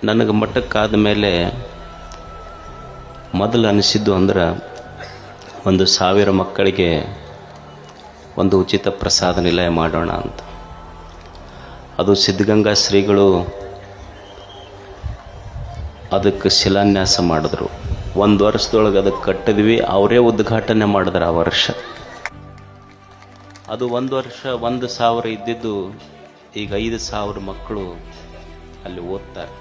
ನನಗೆ ಮಠಕ್ಕಾದ ಮೇಲೆ ಮೊದಲು ಅನಿಸಿದ್ದು ಅಂದ್ರೆ 1,000 ಮಕ್ಕಳಿಗೆ ಒಂದು ಉಚಿತ ಪ್ರಸಾದ ನಿಲಯ ಮಾಡೋಣ ಅಂತ. ಅದು ಸಿದ್ಧಗಂಗಾ ಶ್ರೀಗಳು ಅದಕ್ಕೆ ಶಿಲಾನ್ಯಾಸ ಮಾಡಿದ್ರು. 1 ವರ್ಷದೊಳಗೆ ಅದಕ್ಕೆ ಕಟ್ಟಿದ್ವಿ, ಅವರೇ ಉದ್ಘಾಟನೆ ಮಾಡಿದ್ರು ಆ ವರ್ಷ. ಅದು 1 ವರ್ಷ 1,000 ಇದ್ದಿದ್ದು ಈಗ 5,000 ಮಕ್ಕಳು ಅಲ್ಲಿ ಓದ್ತಾರೆ.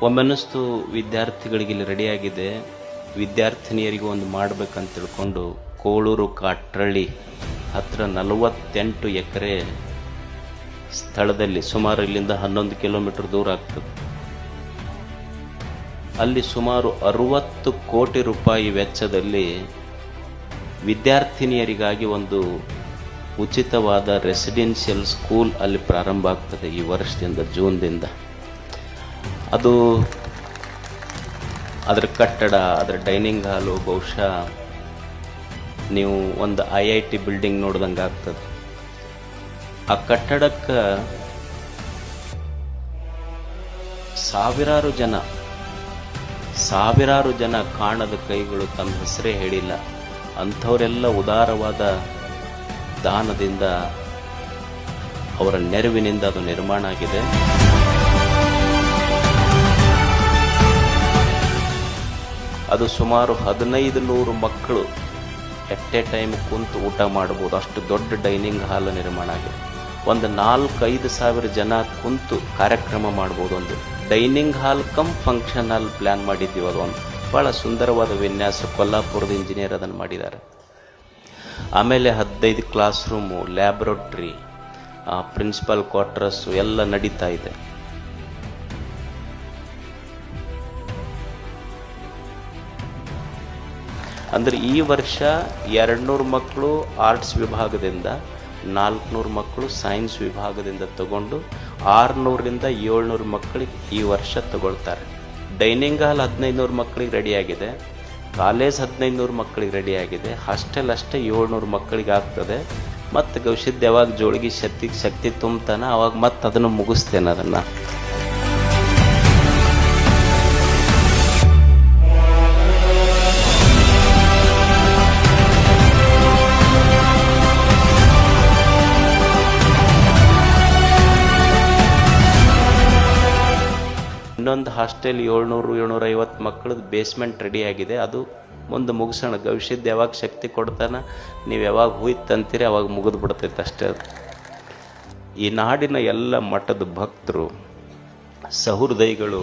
ಒಮ್ಮೆ ಅನ್ನಿಸ್ತು ವಿದ್ಯಾರ್ಥಿಗಳಿಗೆ ಇಲ್ಲಿ ರೆಡಿಯಾಗಿದೆ, ವಿದ್ಯಾರ್ಥಿನಿಯರಿಗೂ ಒಂದು ಮಾಡಬೇಕಂತ ತಿಳ್ಕೊಂಡು ಕೋಳೂರು ಕಾಟ್ರಳ್ಳಿ ಹತ್ತಿರ 48 ಎಕರೆ ಸ್ಥಳದಲ್ಲಿ, ಸುಮಾರು ಇಲ್ಲಿಂದ 11 ಕಿಲೋಮೀಟರ್ ದೂರ ಆಗ್ತದೆ, ಅಲ್ಲಿ ಸುಮಾರು 60 ಕೋಟಿ ರೂಪಾಯಿ ವೆಚ್ಚದಲ್ಲಿ ವಿದ್ಯಾರ್ಥಿನಿಯರಿಗಾಗಿ ಒಂದು ಉಚಿತವಾದ ರೆಸಿಡೆನ್ಷಿಯಲ್ ಸ್ಕೂಲ್ ಅಲ್ಲಿ ಪ್ರಾರಂಭ ಆಗ್ತದೆ ಈ ವರ್ಷದಿಂದ, ಜೂನ್ದಿಂದ. ಅದು ಅದರ ಕಟ್ಟಡ, ಅದರ ಡೈನಿಂಗ್ ಹಾಲು ಬಹುಶಃ ನೀವು ಒಂದು IIT ಬಿಲ್ಡಿಂಗ್ ನೋಡ್ದಂಗೆ ಆಗ್ತದೆ. ಆ ಕಟ್ಟಡಕ್ಕೆ ಸಾವಿರಾರು ಜನ ಕಾಣದ ಕೈಗಳು ತಮ್ಮ ಹೆಸರೇ ಹೇಳಿಲ್ಲ, ಅಂಥವರೆಲ್ಲ ಉದಾರವಾದ ದಾನದಿಂದ, ಅವರ ನೆರವಿನಿಂದ ಅದು ನಿರ್ಮಾಣ ಆಗಿದೆ. ಅದು ಸುಮಾರು 1,500 ಮಕ್ಕಳು ಎಟ್ ಎ ಟೈಮ್ ಕುಂತು ಊಟ ಮಾಡ್ಬೋದು, ಅಷ್ಟು ದೊಡ್ಡ ಡೈನಿಂಗ್ ಹಾಲ್ ನಿರ್ಮಾಣ ಆಗಿದೆ. ಒಂದು 4-5 ಸಾವಿರ ಜನ ಕುಂತು ಕಾರ್ಯಕ್ರಮ ಮಾಡ್ಬೋದು. ಒಂದು dining hall come function hall plan ಮಾಡಿದ್ದೀವಿ. ಅದೊಂದು ಭಾಳ ಸುಂದರವಾದ ವಿನ್ಯಾಸ, ಕೊಲ್ಲಾಪುರದ ಇಂಜಿನಿಯರ್ ಅದನ್ನು ಮಾಡಿದ್ದಾರೆ. ಆಮೇಲೆ 15 class room, laboratory, principal quarters ಎಲ್ಲ ನಡೀತಾ ಇದೆ. ಅಂದರೆ ಈ ವರ್ಷ 200 ಮಕ್ಕಳು ಆರ್ಟ್ಸ್ ವಿಭಾಗದಿಂದ, 400 ಮಕ್ಕಳು ಸೈನ್ಸ್ ವಿಭಾಗದಿಂದ ತಗೊಂಡು 600ರಿಂದ 700 ಮಕ್ಕಳಿಗೆ ಈ ವರ್ಷ ತಗೊಳ್ತಾರೆ. ಡೈನಿಂಗ್ ಹಾಲ್ 1,500 ಮಕ್ಕಳಿಗೆ ರೆಡಿಯಾಗಿದೆ, ಕಾಲೇಜ್ 1,500 ಮಕ್ಕಳಿಗೆ ರೆಡಿಯಾಗಿದೆ, ಹಾಸ್ಟೆಲ್ ಅಷ್ಟೇ 700 ಮಕ್ಕಳಿಗೆ ಆಗ್ತದೆ. ಮತ್ತು ಗವಿಸಿದ್ಧ ಯಾವಾಗ ಜೋಳಿಗೆ ಶಕ್ತಿ ತುಂಬ್ತಾನೆ ಅವಾಗ ಮತ್ತೆ ಅದನ್ನು ಮುಗಿಸ್ತೇನೆ. ಅದನ್ನು ಇನ್ನೊಂದು ಹಾಸ್ಟೆಲ್ 700-750 ಮಕ್ಕಳದ್ದು ಬೇಸ್ಮೆಂಟ್ ರೆಡಿಯಾಗಿದೆ. ಅದು ಮುಂದೆ ಮುಗಿಸೋಣ. ಗವಿಸಿದ್ಧ ಯಾವಾಗ ಶಕ್ತಿ ಕೊಡ್ತಾನೆ, ನೀವು ಯಾವಾಗ ಹೋಯ್ತಂತೀರಿ ಅವಾಗ ಮುಗಿದು ಬಿಡ್ತೈತೆ ಅಷ್ಟೇ. ಅದು ಈ ನಾಡಿನ ಎಲ್ಲ ಮಠದ ಭಕ್ತರು, ಸಹೃದಯಿಗಳು